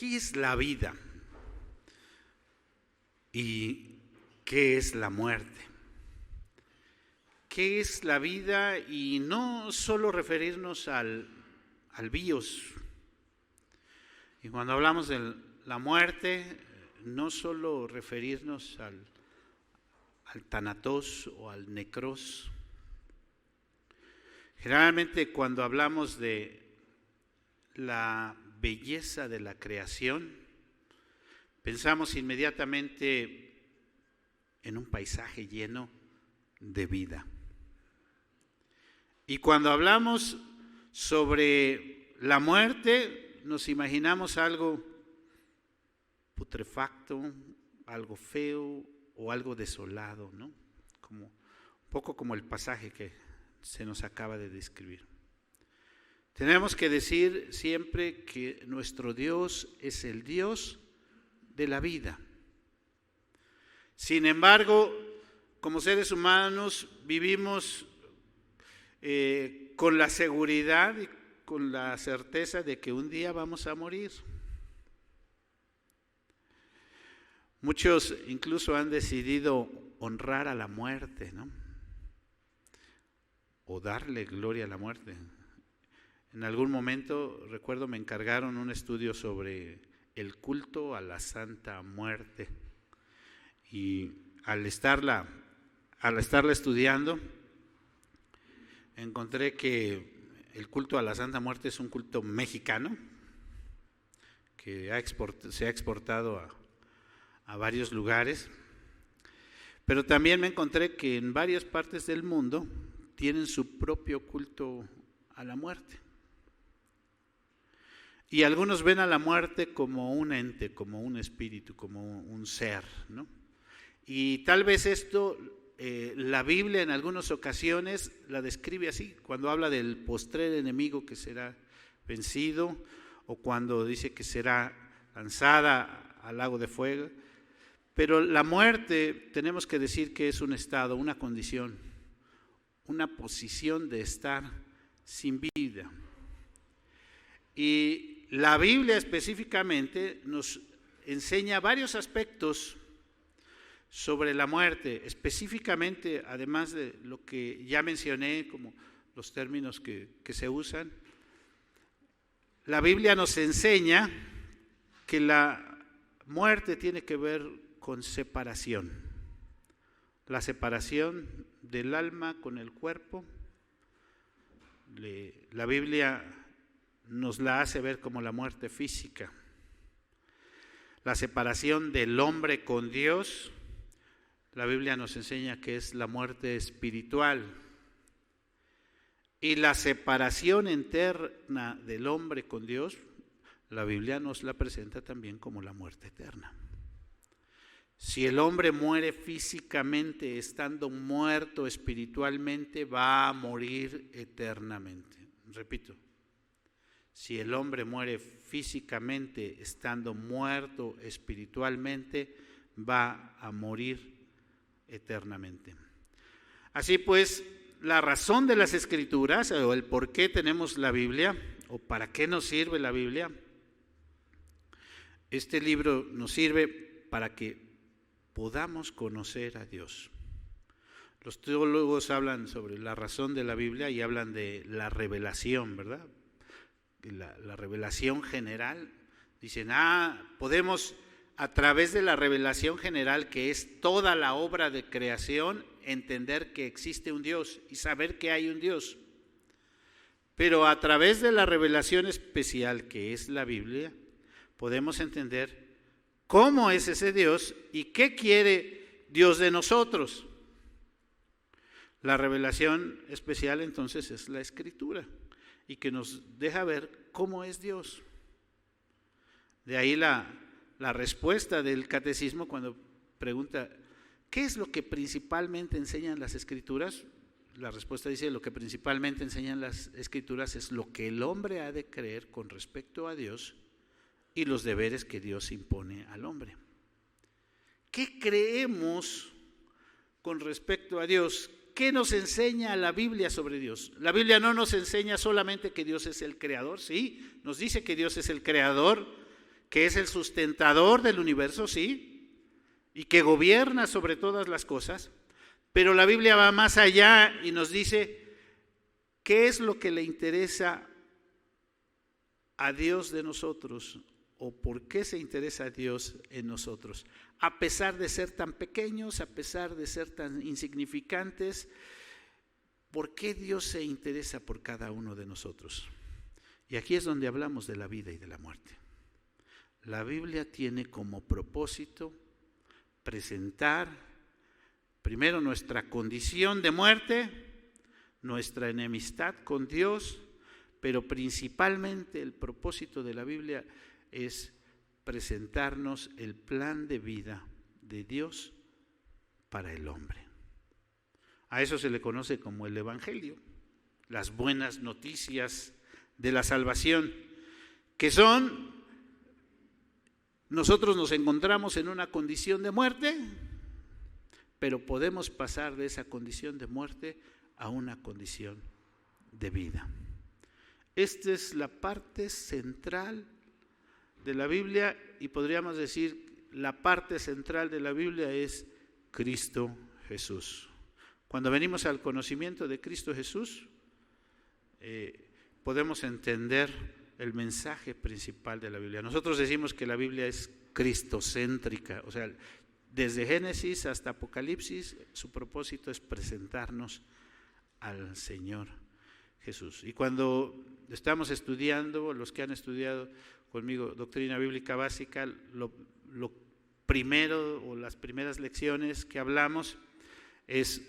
¿qué es la vida? ¿Y qué es la muerte? ¿Qué es la vida? Y no solo referirnos al bios. Y cuando hablamos de la muerte, no solo referirnos al thanatos o al necros. Generalmente cuando hablamos de la belleza de la creación, pensamos inmediatamente en un paisaje lleno de vida. Y cuando hablamos sobre la muerte, nos imaginamos algo putrefacto, algo feo o algo desolado, ¿no? Un poco como el pasaje que se nos acaba de describir. Tenemos que decir siempre que nuestro Dios es el Dios de la vida. Sin embargo, como seres humanos vivimos con la seguridad y con la certeza de que un día vamos a morir. Muchos incluso han decidido honrar a la muerte, ¿no? O darle gloria a la muerte. En algún momento, recuerdo, me encargaron un estudio sobre el culto a la Santa Muerte. Y al estarla estudiando, encontré que el culto a la Santa Muerte es un culto mexicano que se ha exportado a varios lugares, pero también me encontré que en varias partes del mundo tienen su propio culto a la muerte. Y algunos ven a la muerte como un ente, como un espíritu, como un ser, ¿no? Y tal vez esto, la Biblia en algunas ocasiones la describe así, cuando habla del postrer enemigo que será vencido, o cuando dice que será lanzada al lago de fuego. Pero la muerte tenemos que decir que es un estado, una condición, una posición de estar sin vida. Y la Biblia específicamente nos enseña varios aspectos sobre la muerte, específicamente, además de lo que ya mencioné, como los términos que se usan. La Biblia nos enseña que la muerte tiene que ver con separación, la separación del alma con el cuerpo. La Biblia nos la hace ver como la muerte física, la separación del hombre con Dios. La Biblia nos enseña que es la muerte espiritual, y la separación eterna del hombre con Dios, la Biblia nos la presenta también como la muerte eterna. Si el hombre muere físicamente, estando muerto espiritualmente, va a morir eternamente. Repito, si el hombre muere físicamente, estando muerto espiritualmente, va a morir eternamente. Así pues, la razón de las Escrituras, o el por qué tenemos la Biblia, o para qué nos sirve la Biblia, este libro nos sirve para que podamos conocer a Dios. Los teólogos hablan sobre la razón de la Biblia y hablan de la revelación, ¿verdad? La revelación general. Dicen, podemos a través de la revelación general, que es toda la obra de creación, entender que existe un Dios y saber que hay un Dios. Pero a través de la revelación especial, que es la Biblia, podemos entender cómo es ese Dios y qué quiere Dios de nosotros. La revelación especial entonces es la Escritura, y que nos deja ver cómo es Dios. De ahí la respuesta del catecismo cuando pregunta, ¿qué es lo que principalmente enseñan las Escrituras? La respuesta dice, lo que principalmente enseñan las Escrituras es lo que el hombre ha de creer con respecto a Dios y los deberes que Dios impone al hombre. ¿Qué creemos con respecto a Dios? ¿Qué nos enseña la Biblia sobre Dios? La Biblia no nos enseña solamente que Dios es el creador, sí, nos dice que Dios es el creador, que es el sustentador del universo, sí, y que gobierna sobre todas las cosas, pero la Biblia va más allá y nos dice qué es lo que le interesa a Dios de nosotros, o por qué se interesa a Dios en nosotros, a pesar de ser tan pequeños, a pesar de ser tan insignificantes. ¿Por qué Dios se interesa por cada uno de nosotros? Y aquí es donde hablamos de la vida y de la muerte. La Biblia tiene como propósito presentar primero nuestra condición de muerte, nuestra enemistad con Dios, pero principalmente el propósito de la Biblia es presentarnos el plan de vida de Dios para el hombre. A eso se le conoce como el Evangelio, las buenas noticias de la salvación, que son, nosotros nos encontramos en una condición de muerte, pero podemos pasar de esa condición de muerte a una condición de vida. Esta es la parte central de la Biblia, y podríamos decir la parte central de la Biblia es Cristo Jesús. Cuando venimos al conocimiento de Cristo Jesús, podemos entender el mensaje principal de la Biblia. Nosotros decimos que la Biblia es cristocéntrica, o sea, desde Génesis hasta Apocalipsis, su propósito es presentarnos al Señor Jesús. Y cuando estamos estudiando, los que han estudiado conmigo doctrina bíblica básica, lo primero o las primeras lecciones que hablamos es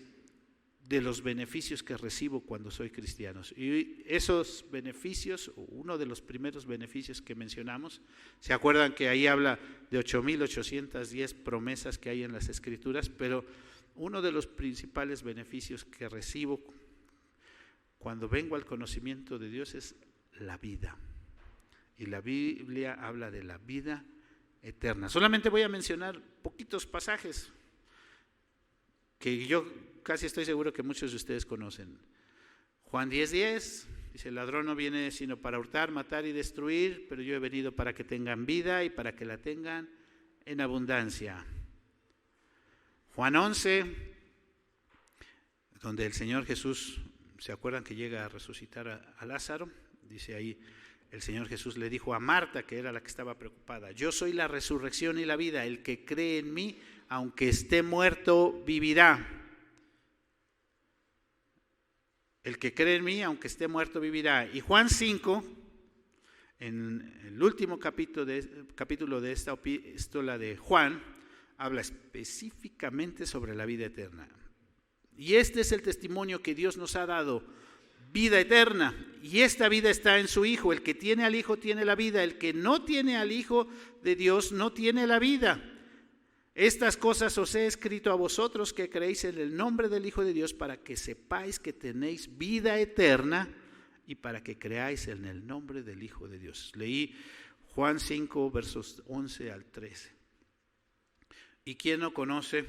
de los beneficios que recibo cuando soy cristiano. Y esos beneficios, uno de los primeros beneficios que mencionamos, ¿se acuerdan que ahí habla de 8,810 promesas que hay en las Escrituras? Pero uno de los principales beneficios que recibo cuando vengo al conocimiento de Dios es la vida. Y la Biblia habla de la vida eterna. Solamente voy a mencionar poquitos pasajes que yo casi estoy seguro que muchos de ustedes conocen. Juan 10:10 dice: el ladrón no viene sino para hurtar, matar y destruir, pero yo he venido para que tengan vida y para que la tengan en abundancia. Juan 11, donde el Señor Jesús, ¿se acuerdan que llega a resucitar a Lázaro? Dice ahí, el Señor Jesús le dijo a Marta, que era la que estaba preocupada: yo soy la resurrección y la vida, el que cree en mí, aunque esté muerto, vivirá. El que cree en mí, aunque esté muerto, vivirá. Y Juan 5, en el último capítulo de esta epístola de Juan, habla específicamente sobre la vida eterna. Y este es el testimonio que Dios nos ha dado: vida eterna. Y esta vida está en su Hijo. El que tiene al Hijo tiene la vida. El que no tiene al Hijo de Dios no tiene la vida. Estas cosas os he escrito a vosotros que creéis en el nombre del Hijo de Dios, para que sepáis que tenéis vida eterna y para que creáis en el nombre del Hijo de Dios. Leí Juan 5, versos 11 al 13. ¿Y quién no conoce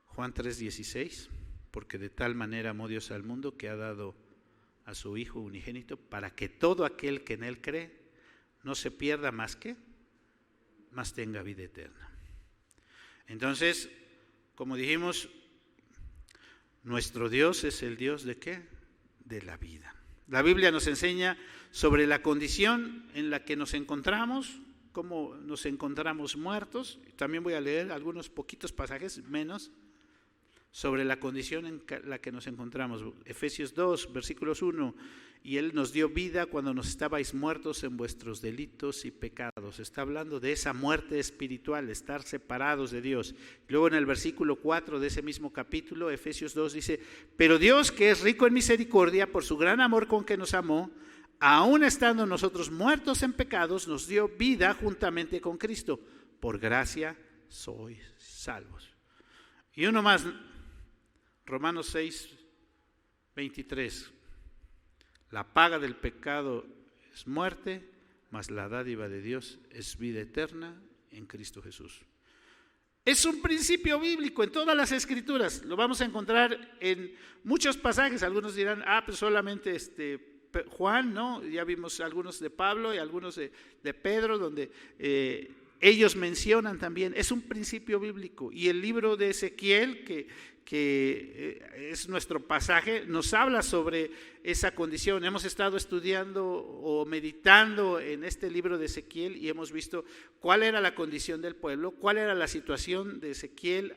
Juan 3:16? Porque de tal manera amó Dios al mundo que ha dado a su Hijo unigénito, para que todo aquel que en Él cree no se pierda, más tenga vida eterna. Entonces, como dijimos, nuestro Dios es el Dios ¿de qué? De la vida. La Biblia nos enseña sobre la condición en la que nos encontramos, cómo nos encontramos muertos. También voy a leer algunos poquitos pasajes menos sobre la condición en la que nos encontramos. Efesios 2, versículos 1, y Él nos dio vida cuando nos estabais muertos en vuestros delitos y pecados. Está hablando de esa muerte espiritual, estar separados de Dios. Luego en el versículo 4 de ese mismo capítulo, Efesios 2, dice: pero Dios, que es rico en misericordia, por su gran amor con que nos amó, aun estando nosotros muertos en pecados, nos dio vida juntamente con Cristo. Por gracia sois salvos. Y uno más, Romanos 6, 23. La paga del pecado es muerte, mas la dádiva de Dios es vida eterna en Cristo Jesús. Es un principio bíblico en todas las Escrituras. Lo vamos a encontrar en muchos pasajes. Algunos dirán, pues solamente Juan, ¿no? Ya vimos algunos de Pablo y algunos de Pedro, donde ellos mencionan también, es un principio bíblico. Y el libro de Ezequiel, que es nuestro pasaje, nos habla sobre esa condición. Hemos estado estudiando o meditando en este libro de Ezequiel y hemos visto cuál era la condición del pueblo, cuál era la situación de Ezequiel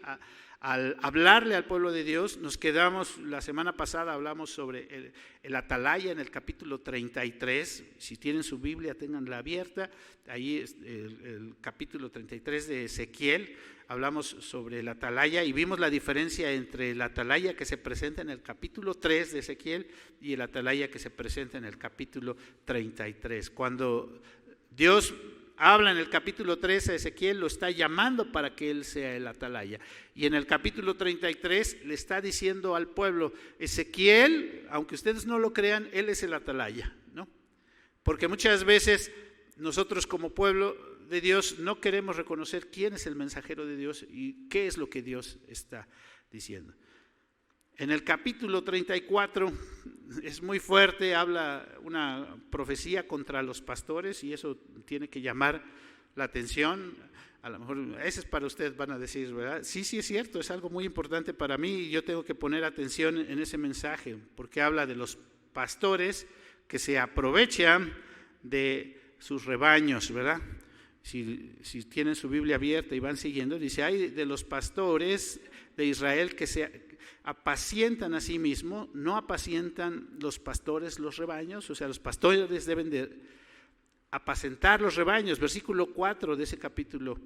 al hablarle al pueblo de Dios. Nos quedamos, la semana pasada hablamos sobre el atalaya en el capítulo 33, si tienen su Biblia ténganla abierta, ahí es el capítulo 33 de Ezequiel, hablamos sobre el atalaya y vimos la diferencia entre el atalaya que se presenta en el capítulo 3 de Ezequiel y el atalaya que se presenta en el capítulo 33. Cuando Dios habla en el capítulo 13 de Ezequiel, lo está llamando para que él sea el atalaya. Y en el capítulo 33 le está diciendo al pueblo, Ezequiel, aunque ustedes no lo crean, él es el atalaya, ¿no? Porque muchas veces nosotros como pueblo de Dios no queremos reconocer quién es el mensajero de Dios y qué es lo que Dios está diciendo. En el capítulo 34 es muy fuerte, habla una profecía contra los pastores y eso tiene que llamar la atención. A lo mejor ese es para ustedes, van a decir, ¿verdad? Sí, es cierto, es algo muy importante para mí y yo tengo que poner atención en ese mensaje porque habla de los pastores que se aprovechan de sus rebaños, ¿verdad? Si tienen su Biblia abierta y van siguiendo, dice, hay de los pastores de Israel que se apacientan a sí mismos, no apacientan los pastores los rebaños, o sea, los pastores deben de apacentar los rebaños. Versículo 4 de ese capítulo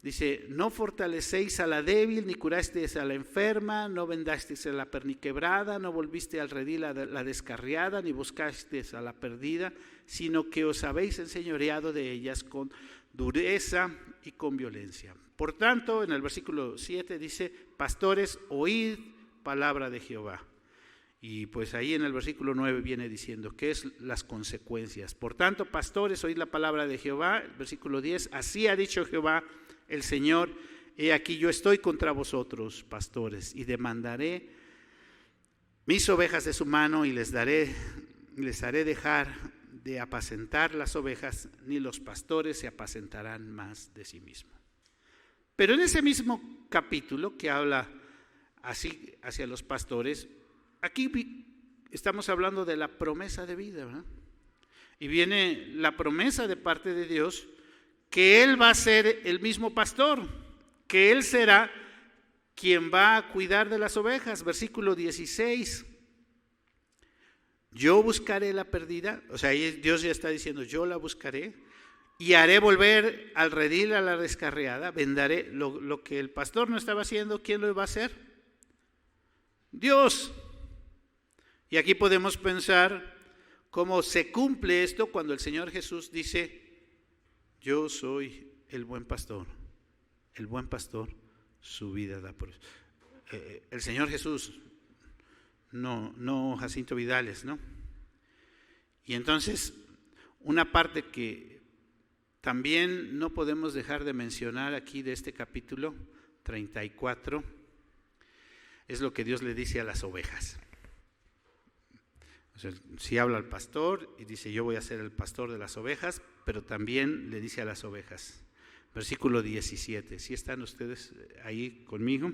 dice, no fortalecéis a la débil, ni curasteis a la enferma, no vendasteis a la perniquebrada, no volviste al redil a la descarriada, ni buscasteis a la perdida, sino que os habéis enseñoreado de ellas con dureza y con violencia. Por tanto, en el versículo 7 dice, pastores, oíd palabra de Jehová. Y pues ahí en el versículo 9 viene diciendo qué es las consecuencias. Por tanto, pastores, oíd la palabra de Jehová. El versículo 10, así ha dicho Jehová el Señor, he aquí yo estoy contra vosotros, pastores, y demandaré mis ovejas de su mano y les haré dejar de apacentar las ovejas, ni los pastores se apacentarán más de sí mismos. Pero en ese mismo capítulo que habla así hacia los pastores, aquí estamos hablando de la promesa de vida, ¿verdad? Y viene la promesa de parte de Dios que Él va a ser el mismo pastor, que Él será quien va a cuidar de las ovejas. Versículo 16, yo buscaré la perdida, o sea, Dios ya está diciendo, yo la buscaré y haré volver al redil a la descarriada, vendaré lo que el pastor no estaba haciendo, ¿quién lo va a hacer? Dios. Y aquí podemos pensar cómo se cumple esto cuando el Señor Jesús dice, yo soy el buen pastor su vida da por eso. El Señor Jesús, no Jacinto Vidales, ¿no? Y entonces, una parte que también no podemos dejar de mencionar aquí de este capítulo 34 es lo que Dios le dice a las ovejas. O sea, sí habla al pastor y dice, yo voy a ser el pastor de las ovejas, pero también le dice a las ovejas. Versículo 17, ¿sí están ustedes ahí conmigo?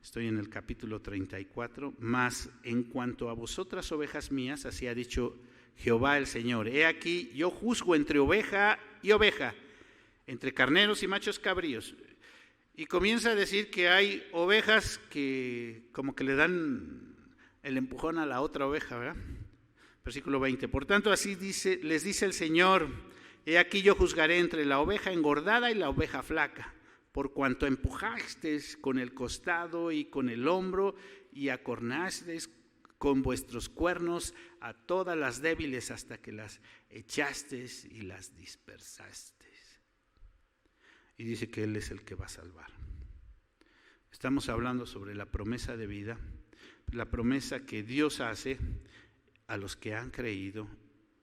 Estoy en el capítulo 34. Mas en cuanto a vosotras ovejas mías, así ha dicho Jehová el Señor, he aquí yo juzgo entre oveja y oveja, entre carneros y machos cabríos. Y comienza a decir que hay ovejas que como que le dan el empujón a la otra oveja, ¿verdad? Versículo 20, por tanto así les dice el Señor, he aquí yo juzgaré entre la oveja engordada y la oveja flaca, por cuanto empujasteis con el costado y con el hombro y acornasteis con vuestros cuernos a todas las débiles hasta que las echasteis y las dispersasteis. Y dice que Él es el que va a salvar. Estamos hablando sobre la promesa de vida, la promesa que Dios hace a los que han creído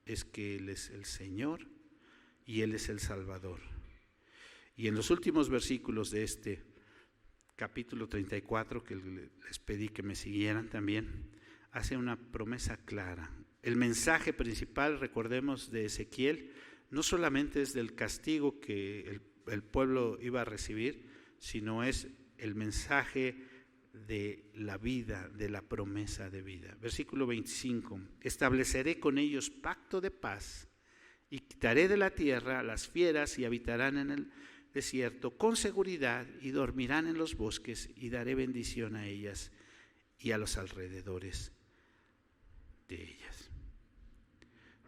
es que Él es el Señor y Él es el Salvador. Y en los últimos versículos de este capítulo 34, que les pedí que me siguieran también, hace una promesa clara. el mensaje principal, recordemos, de Ezequiel, no solamente es del castigo que el pueblo iba a recibir, sino es el mensaje de la vida, de la promesa de vida. Versículo 25, estableceré con ellos pacto de paz y quitaré de la tierra las fieras y habitarán en el desierto con seguridad y dormirán en los bosques y daré bendición a ellas y a los alrededores de ellas.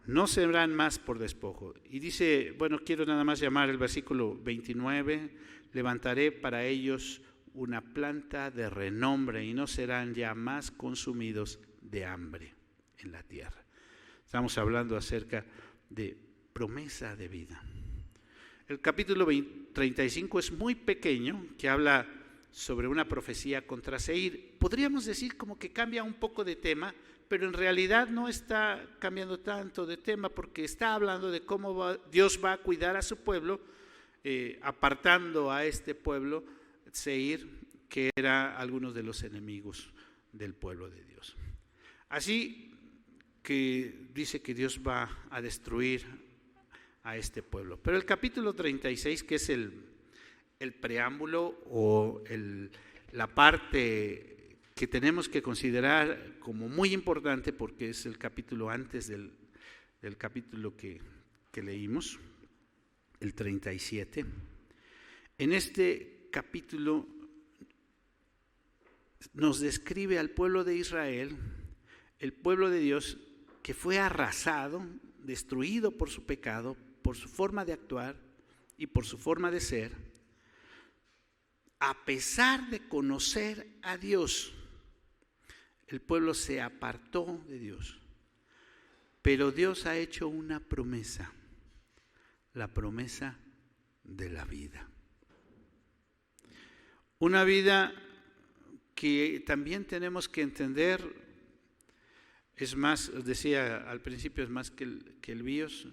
No serán más por despojo. Y dice, bueno, quiero nada más llamar el versículo 29, levantaré para ellos una planta de renombre y no serán ya más consumidos de hambre en la tierra. Estamos hablando acerca de promesa de vida. El capítulo 35 es muy pequeño, que habla sobre una profecía contra Seir. Podríamos decir como que cambia un poco de tema, pero en realidad no está cambiando tanto de tema, porque está hablando de cómo Dios va a cuidar a su pueblo, apartando a este pueblo, Seir, que era algunos de los enemigos del pueblo de Dios. Así que dice que Dios va a destruir a este pueblo. Pero el capítulo 36, que es el preámbulo o la parte que tenemos que considerar como muy importante, porque es el capítulo antes del capítulo que leímos, el 37. En este capítulo nos describe al pueblo de Israel, el pueblo de Dios, que fue arrasado, destruido por su pecado, por su forma de actuar y por su forma de ser, a pesar de conocer a Dios. El pueblo se apartó de Dios, pero Dios ha hecho una promesa, la promesa de la vida. Una vida que también tenemos que entender, es más, decía al principio, es más que el BIOS,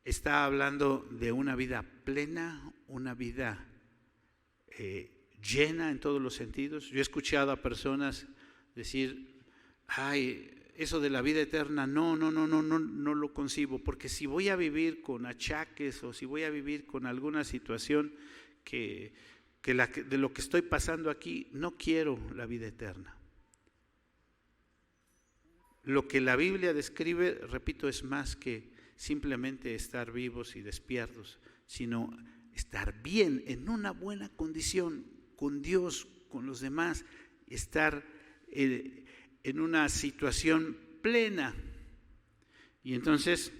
está hablando de una vida plena, una vida llena en todos los sentidos. Yo he escuchado a personas decir, ay, eso de la vida eterna, no lo concibo, porque si voy a vivir con achaques o si voy a vivir con alguna situación de lo que estoy pasando aquí, no quiero la vida eterna. Lo que la Biblia describe, repito, es más que simplemente estar vivos y despiertos, sino estar bien, en una buena condición, con Dios, con los demás, estar en una situación plena. Y entonces,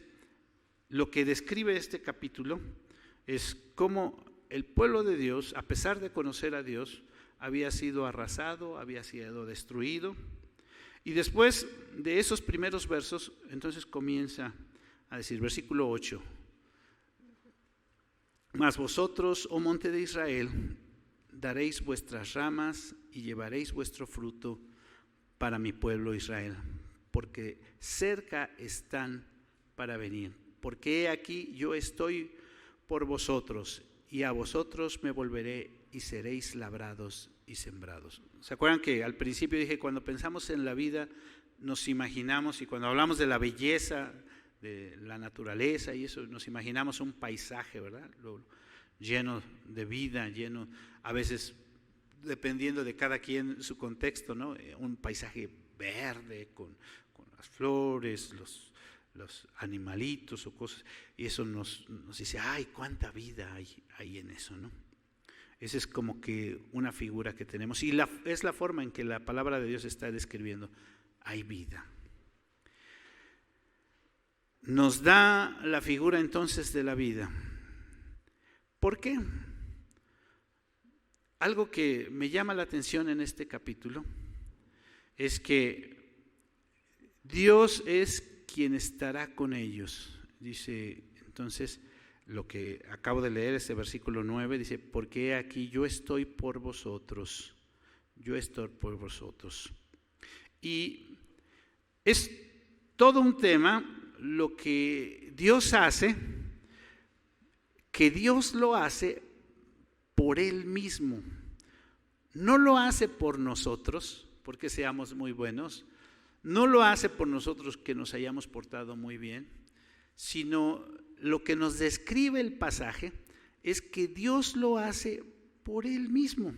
lo que describe este capítulo es cómo el pueblo de Dios, a pesar de conocer a Dios, había sido arrasado, había sido destruido. Y después de esos primeros versos, entonces comienza a decir, versículo 8, mas vosotros, oh monte de Israel, daréis vuestras ramas y llevaréis vuestro fruto para mi pueblo Israel, porque cerca están para venir. Porque he aquí yo estoy por vosotros, y a vosotros me volveré y seréis labrados y sembrados. ¿Se acuerdan que al principio dije, cuando pensamos en la vida, nos imaginamos, y cuando hablamos de la belleza, de la naturaleza y eso, nos imaginamos un paisaje, ¿verdad? Lleno de vida, lleno, a veces, dependiendo de cada quien su contexto, ¿no? Un paisaje verde con las flores, los animalitos o cosas, y eso nos dice, ay, cuánta vida hay en eso, ¿no? Esa es como que una figura que tenemos, y es la forma en que la palabra de Dios está describiendo, hay vida. Nos da la figura entonces de la vida. ¿Por qué? Algo que me llama la atención en este capítulo es que Dios es quien estará con ellos. Dice entonces, lo que acabo de leer, ese versículo 9, dice, porque aquí yo estoy por vosotros, yo estoy por vosotros. Y es todo un tema lo que Dios hace, que Dios lo hace por Él mismo. No lo hace por nosotros, porque seamos muy buenos, No lo hace por nosotros que nos hayamos portado muy bien, sino lo que nos describe el pasaje es que Dios lo hace por Él mismo.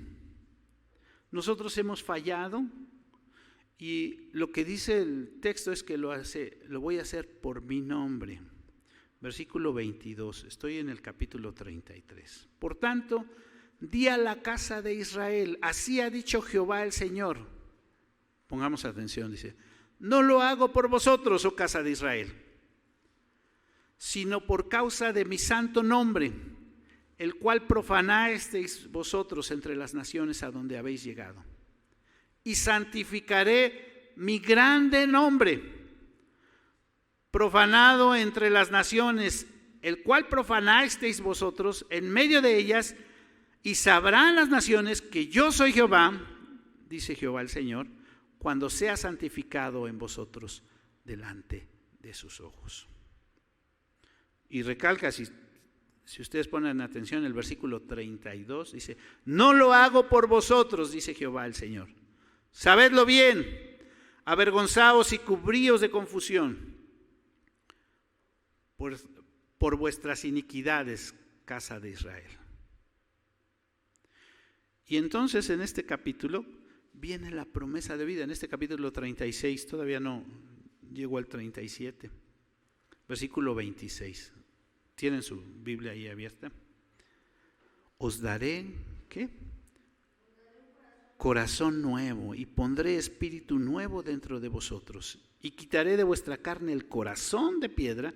Nosotros hemos fallado y lo que dice el texto es que lo voy a hacer por mi nombre. Versículo 22, estoy en el capítulo 33. Por tanto, di a la casa de Israel, así ha dicho Jehová el Señor. Pongamos atención, dice, no lo hago por vosotros, oh casa de Israel, sino por causa de mi santo nombre, el cual profanasteis vosotros entre las naciones a donde habéis llegado. Y santificaré mi grande nombre, profanado entre las naciones, el cual profanasteis vosotros en medio de ellas, y sabrán las naciones que yo soy Jehová, dice Jehová el Señor, cuando sea santificado en vosotros delante de sus ojos. Y recalca, si ustedes ponen atención, el versículo 32 dice, no lo hago por vosotros, dice Jehová el Señor. Sabedlo bien, avergonzaos y cubríos de confusión por vuestras iniquidades, casa de Israel. Y entonces en este capítulo viene la promesa de vida. En este capítulo 36, todavía no llegó al 37, versículo 26. ¿Tienen su Biblia ahí abierta? Os daré, ¿qué? Corazón nuevo, y pondré espíritu nuevo dentro de vosotros, y quitaré de vuestra carne el corazón de piedra,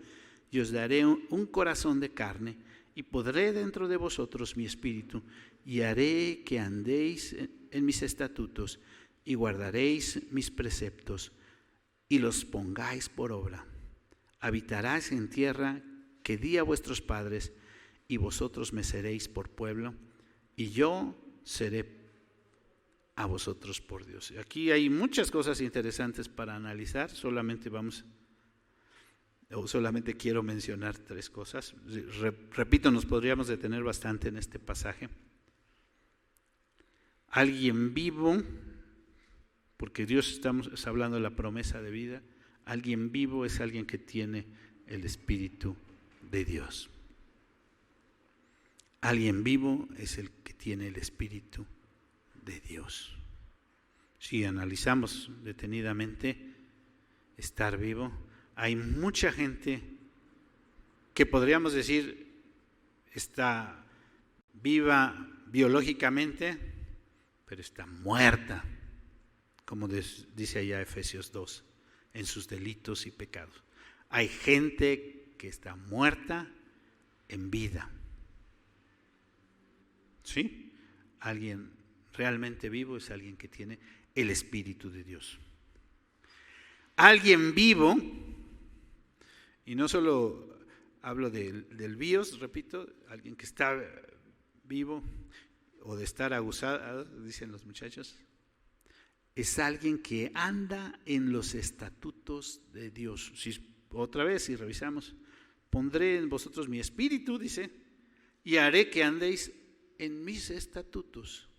y os daré un corazón de carne, y pondré dentro de vosotros mi espíritu, y haré que andéis en mis estatutos, y guardaréis mis preceptos, y los pongáis por obra. Habitarás en tierra que di a vuestros padres, y vosotros me seréis por pueblo, y yo seré a vosotros por Dios. Aquí hay muchas cosas interesantes para analizar, solamente quiero mencionar 3 cosas. Repito, nos podríamos detener bastante en este pasaje. Alguien vivo, porque Dios está hablando de la promesa de vida, alguien vivo es alguien que tiene el Espíritu de Dios. Alguien vivo es el que tiene el Espíritu de Dios. Si analizamos detenidamente estar vivo, hay mucha gente que podríamos decir está viva biológicamente, pero está muerta, como dice allá Efesios 2, en sus delitos y pecados. Hay gente que está muerta en vida. ¿Sí? Alguien realmente vivo es alguien que tiene el Espíritu de Dios. Alguien vivo, y no solo hablo del bios, repito, alguien que está vivo o de estar abusado, dicen los muchachos, es alguien que anda en los estatutos de Dios. Otra vez, si revisamos, pondré en vosotros mi espíritu, dice, y haré que andéis en mis estatutos.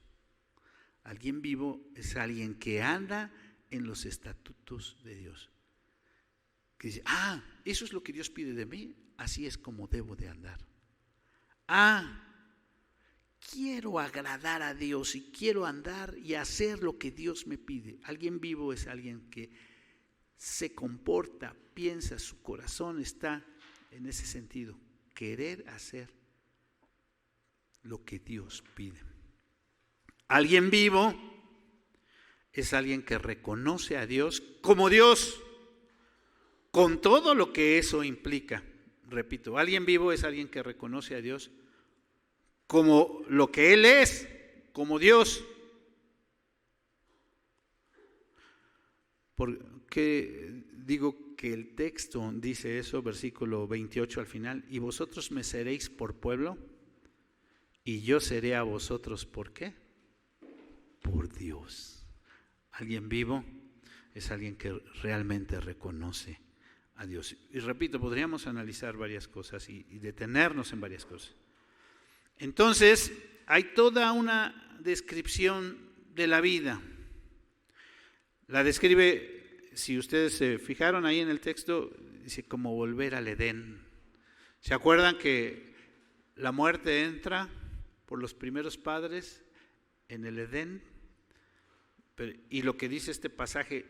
Alguien vivo es alguien que anda en los estatutos de Dios. Que dice, eso es lo que Dios pide de mí, así es como debo de andar. Quiero agradar a Dios y quiero andar y hacer lo que Dios me pide. Alguien vivo es alguien que se comporta, piensa, su corazón está en ese sentido, querer hacer lo que Dios pide. Alguien vivo es alguien que reconoce a Dios como Dios, con todo lo que eso implica. Repito, alguien vivo es alguien que reconoce a Dios como lo que Él es, como Dios. ¿Por qué digo que el texto dice eso? Versículo 28 al final, y vosotros me seréis por pueblo, y yo seré a vosotros, ¿por qué? Por Dios. Alguien vivo es alguien que realmente reconoce a Dios. Y repito, podríamos analizar varias cosas y detenernos en varias cosas. Entonces, hay toda una descripción de la vida. La describe si ustedes se fijaron ahí en el texto, dice como volver al Edén. ¿Se acuerdan que la muerte entra por los primeros padres en el Edén? Y lo que dice este pasaje,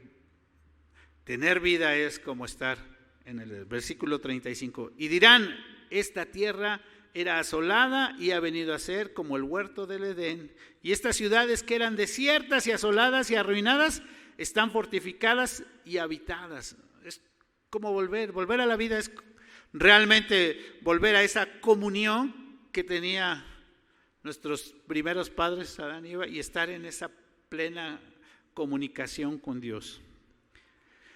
tener vida es como estar en el versículo 35. Y dirán, esta tierra era asolada y ha venido a ser como el huerto del Edén. Y estas ciudades que eran desiertas y asoladas y arruinadas, están fortificadas y habitadas. Es como volver a la vida, es realmente volver a esa comunión que tenía nuestros primeros padres, Adán y Eva, y estar en esa plena comunicación con Dios.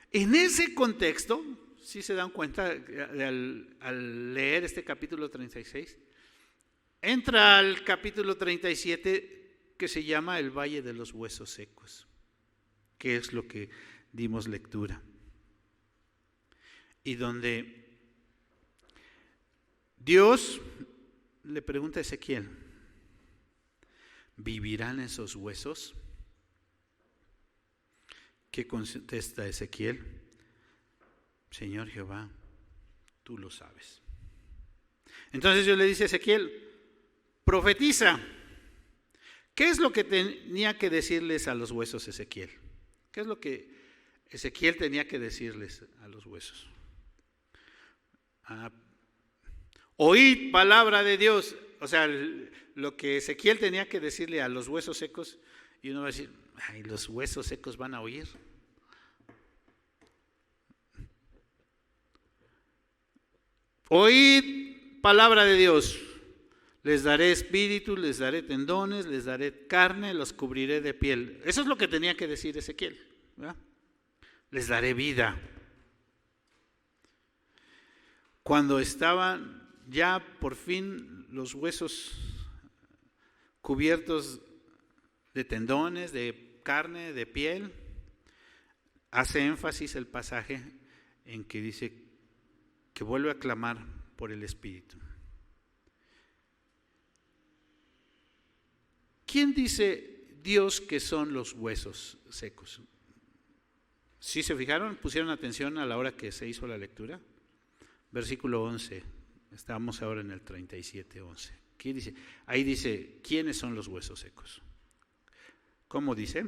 En ese contexto, si se dan cuenta al leer este capítulo 36, entra al capítulo 37 que se llama el Valle de los Huesos Secos, que es lo que dimos lectura. Y donde Dios le pregunta a Ezequiel, ¿vivirán esos huesos? ¿Qué contesta Ezequiel? Señor Jehová, tú lo sabes. Entonces Dios le dice a Ezequiel, profetiza. ¿Qué es lo que tenía que decirles a los huesos Ezequiel? ¿Qué es lo que Ezequiel tenía que decirles a los huesos? Oíd palabra de Dios. O sea, lo que Ezequiel tenía que decirle a los huesos secos, y uno va a decir, ay, los huesos secos van a oír. Oíd palabra de Dios. Les daré espíritu, les daré tendones, les daré carne, los cubriré de piel. Eso es lo que tenía que decir Ezequiel, ¿verdad? Les daré vida. Cuando estaban ya por fin los huesos cubiertos de tendones, de carne, de piel, hace énfasis el pasaje en que dice que vuelve a clamar por el Espíritu. ¿Quién dice Dios que son los huesos secos? ¿Sí se fijaron? ¿Pusieron atención a la hora que se hizo la lectura? Versículo 11, estamos ahora en el 37:11. ¿Qué dice? Ahí dice, ¿quiénes son los huesos secos? ¿Cómo dice?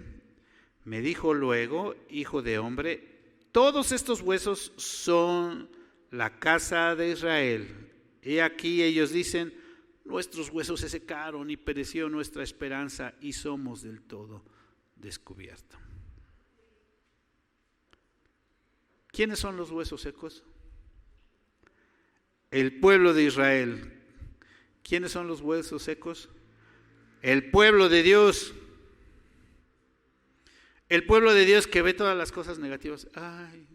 Me dijo luego, hijo de hombre, todos estos huesos son la casa de Israel. He aquí ellos dicen, nuestros huesos se secaron y pereció nuestra esperanza y somos del todo descubiertos. ¿Quiénes son los huesos secos? El pueblo de Israel. ¿Quiénes son los huesos secos? El pueblo de Dios. El pueblo de Dios que ve todas las cosas negativas. Ay,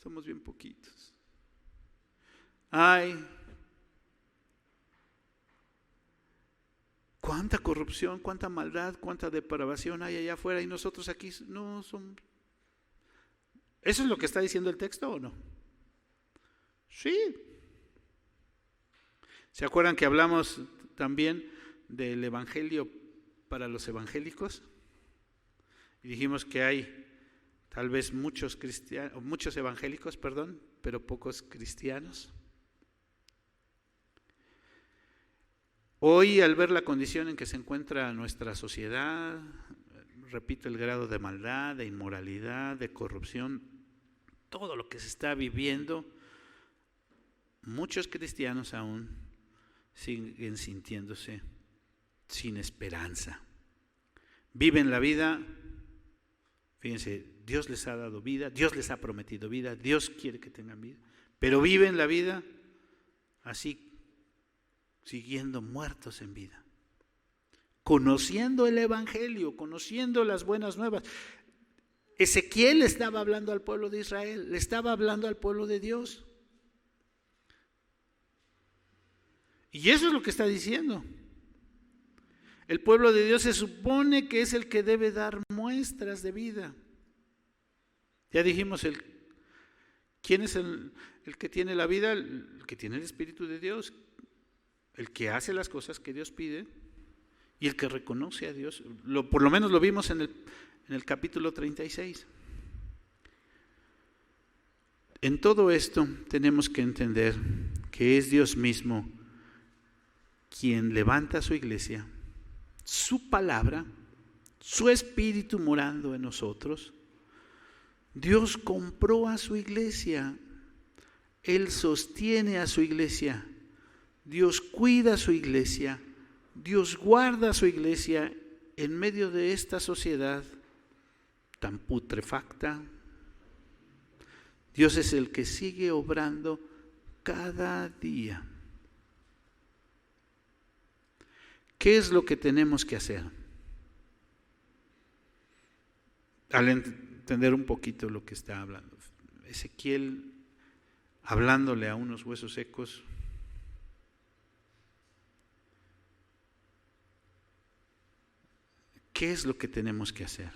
somos bien poquitos. Ay, cuánta corrupción, cuánta maldad, cuánta depravación hay allá afuera y nosotros aquí no somos. ¿Eso es lo que está diciendo el texto o no? Sí. ¿Se acuerdan que hablamos también del evangelio para los evangélicos? Y dijimos que hay tal vez muchos evangélicos, pero pocos cristianos. Hoy, al ver la condición en que se encuentra nuestra sociedad, repito, el grado de maldad, de inmoralidad, de corrupción, todo lo que se está viviendo, muchos cristianos aún siguen sintiéndose sin esperanza. Viven la vida, fíjense, Dios les ha dado vida, Dios les ha prometido vida, Dios quiere que tengan vida, pero viven la vida así, siguiendo muertos en vida, conociendo el evangelio, conociendo las buenas nuevas. Ezequiel le estaba hablando al pueblo de Israel, le estaba hablando al pueblo de Dios. Y eso es lo que está diciendo. El pueblo de Dios se supone que es el que debe dar muestras de vida. Ya dijimos, ¿quién es el que tiene la vida? El que tiene el Espíritu de Dios, el que hace las cosas que Dios pide y el que reconoce a Dios. Por lo menos lo vimos en el capítulo 36. En todo esto tenemos que entender que es Dios mismo quien levanta su iglesia, su palabra, su espíritu morando en nosotros. Dios compró a su iglesia, Él sostiene a su iglesia, Dios cuida a su iglesia, Dios guarda a su iglesia en medio de esta sociedad tan putrefacta. Dios es el que sigue obrando cada día. ¿Qué es lo que tenemos que hacer? Al entender un poquito lo que está hablando Ezequiel, hablándole a unos huesos secos, ¿qué es lo que tenemos que hacer?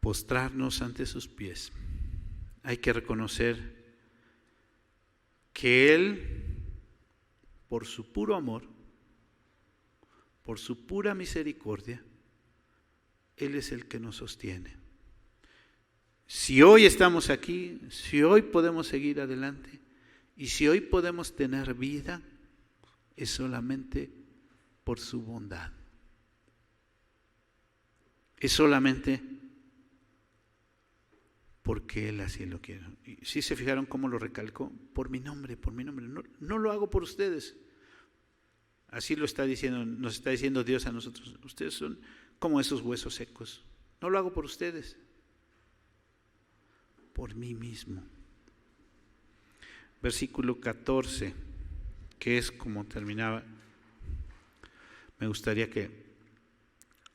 Postrarnos ante sus pies. Hay que reconocer que Él, por su puro amor, por su pura misericordia, Él es el que nos sostiene. Si hoy estamos aquí, si hoy podemos seguir adelante y si hoy podemos tener vida, es solamente por su bondad. Es solamente porque Él así lo quiere. Y si se fijaron cómo lo recalcó, por mi nombre. No lo hago por ustedes. Así lo está diciendo, nos está diciendo Dios a nosotros. Ustedes son como esos huesos secos. No lo hago por ustedes, por mí mismo. Versículo 14, que es como terminaba. Me gustaría que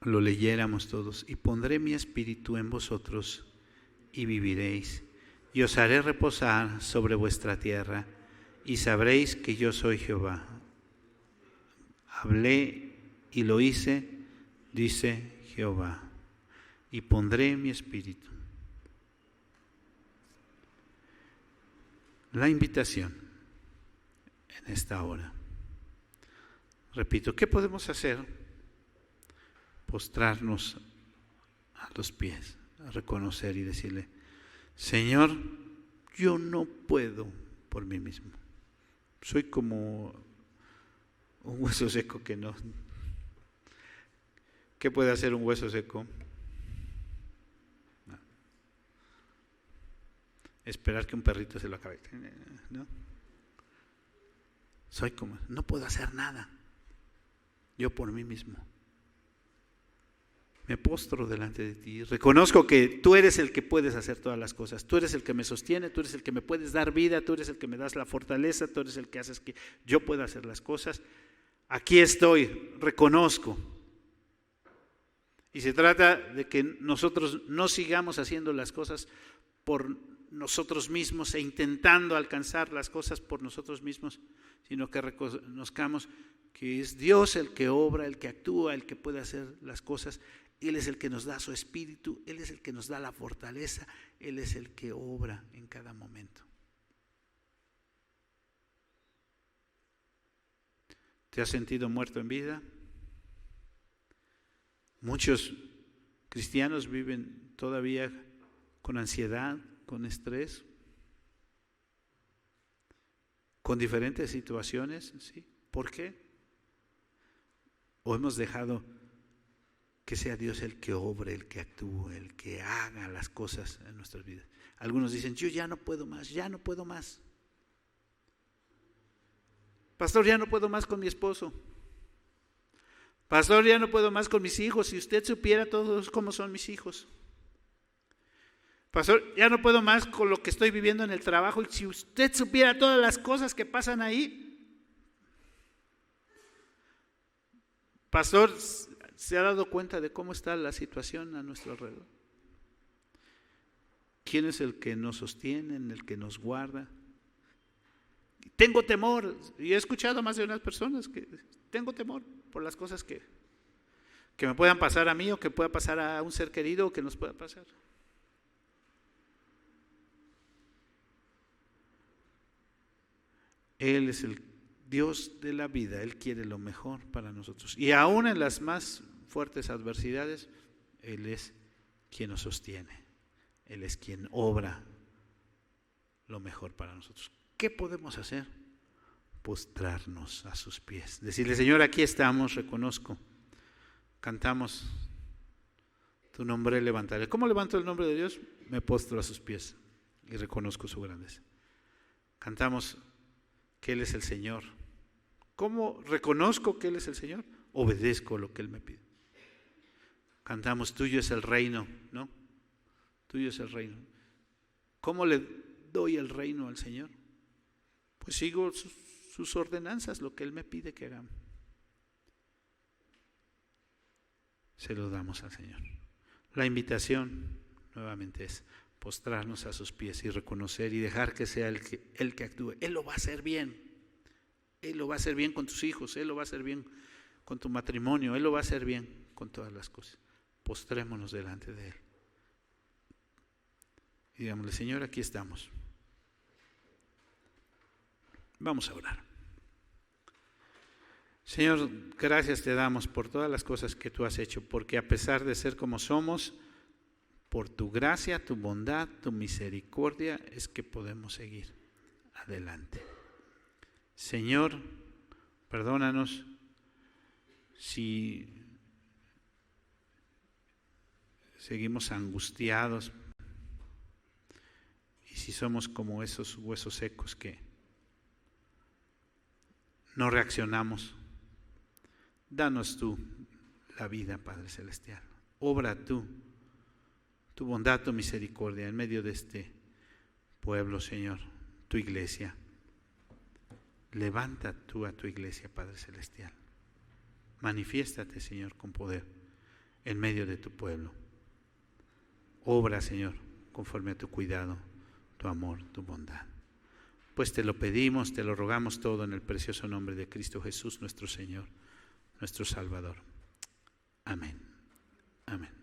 lo leyéramos todos. Y pondré mi espíritu en vosotros y viviréis, y os haré reposar sobre vuestra tierra, y sabréis que yo soy Jehová. Hablé y lo hice, dice Jehová, y pondré mi espíritu. La invitación en esta hora. Repito, ¿qué podemos hacer? Postrarnos a los pies, a reconocer y decirle: Señor, yo no puedo por mí mismo. Soy como un hueso seco que no. ¿Qué puede hacer un hueso seco? No. Esperar que un perrito se lo acabe. ¿No? Soy como, no puedo hacer nada. Yo por mí mismo. Me postro delante de ti, reconozco que tú eres el que puedes hacer todas las cosas, tú eres el que me sostiene, tú eres el que me puedes dar vida, tú eres el que me das la fortaleza, tú eres el que haces que yo pueda hacer las cosas. Aquí estoy, reconozco. Y se trata de que nosotros no sigamos haciendo las cosas por nosotros mismos e intentando alcanzar las cosas por nosotros mismos, sino que reconozcamos que es Dios el que obra, el que actúa, el que puede hacer las cosas. Él es el que nos da su espíritu, Él es el que nos da la fortaleza, Él es el que obra en cada momento. ¿Te has sentido muerto en vida? Muchos cristianos viven todavía con ansiedad, con estrés, con diferentes situaciones, ¿sí? ¿Por qué? ¿O hemos dejado que sea Dios el que obre, el que actúe, el que haga las cosas en nuestras vidas? Algunos dicen: yo ya no puedo más, ya no puedo más. Pastor, ya no puedo más con mi esposo. Pastor, ya no puedo más con mis hijos. Si usted supiera todos cómo son mis hijos. Pastor, ya no puedo más con lo que estoy viviendo en el trabajo. Y si usted supiera todas las cosas que pasan ahí. Pastor, ¿se ha dado cuenta de cómo está la situación a nuestro alrededor? ¿Quién es el que nos sostiene, el que nos guarda? Tengo temor, y he escuchado a más de unas personas que tengo temor por las cosas que me puedan pasar a mí o que pueda pasar a un ser querido o que nos pueda pasar. Él es el Dios de la vida, Él quiere lo mejor para nosotros. Y aún en las más fuertes adversidades, Él es quien nos sostiene. Él es quien obra lo mejor para nosotros. ¿Qué podemos hacer? Postrarnos a sus pies. Decirle, Señor, aquí estamos, reconozco. Cantamos, tu nombre levantaré. ¿Cómo levanto el nombre de Dios? Me postro a sus pies y reconozco su grandeza. Cantamos que Él es el Señor. ¿Cómo reconozco que Él es el Señor? Obedezco lo que Él me pide. Cantamos, tuyo es el reino, ¿no? Tuyo es el reino. ¿Cómo le doy el reino al Señor? Pues sigo sus ordenanzas, lo que Él me pide que hagamos. Se lo damos al Señor. La invitación nuevamente es postrarnos a sus pies y reconocer y dejar que sea Él que actúe. Él lo va a hacer bien. Él lo va a hacer bien con tus hijos, Él lo va a hacer bien con tu matrimonio, Él lo va a hacer bien con todas las cosas. Postrémonos delante de Él. Y digámosle, Señor, aquí estamos. Vamos a orar. Señor, gracias te damos por todas las cosas que tú has hecho, porque a pesar de ser como somos, por tu gracia, tu bondad, tu misericordia, es que podemos seguir adelante. Señor, perdónanos si seguimos angustiados y si somos como esos huesos secos que no reaccionamos. Danos tú la vida, Padre Celestial. Obra tú, tu bondad, tu misericordia en medio de este pueblo, Señor, tu iglesia. Levanta tú a tu iglesia, Padre Celestial. Manifiéstate, Señor, con poder en medio de tu pueblo. Obra, Señor, conforme a tu cuidado, tu amor, tu bondad. Pues te lo pedimos, te lo rogamos todo en el precioso nombre de Cristo Jesús, nuestro Señor, nuestro Salvador. Amén. Amén.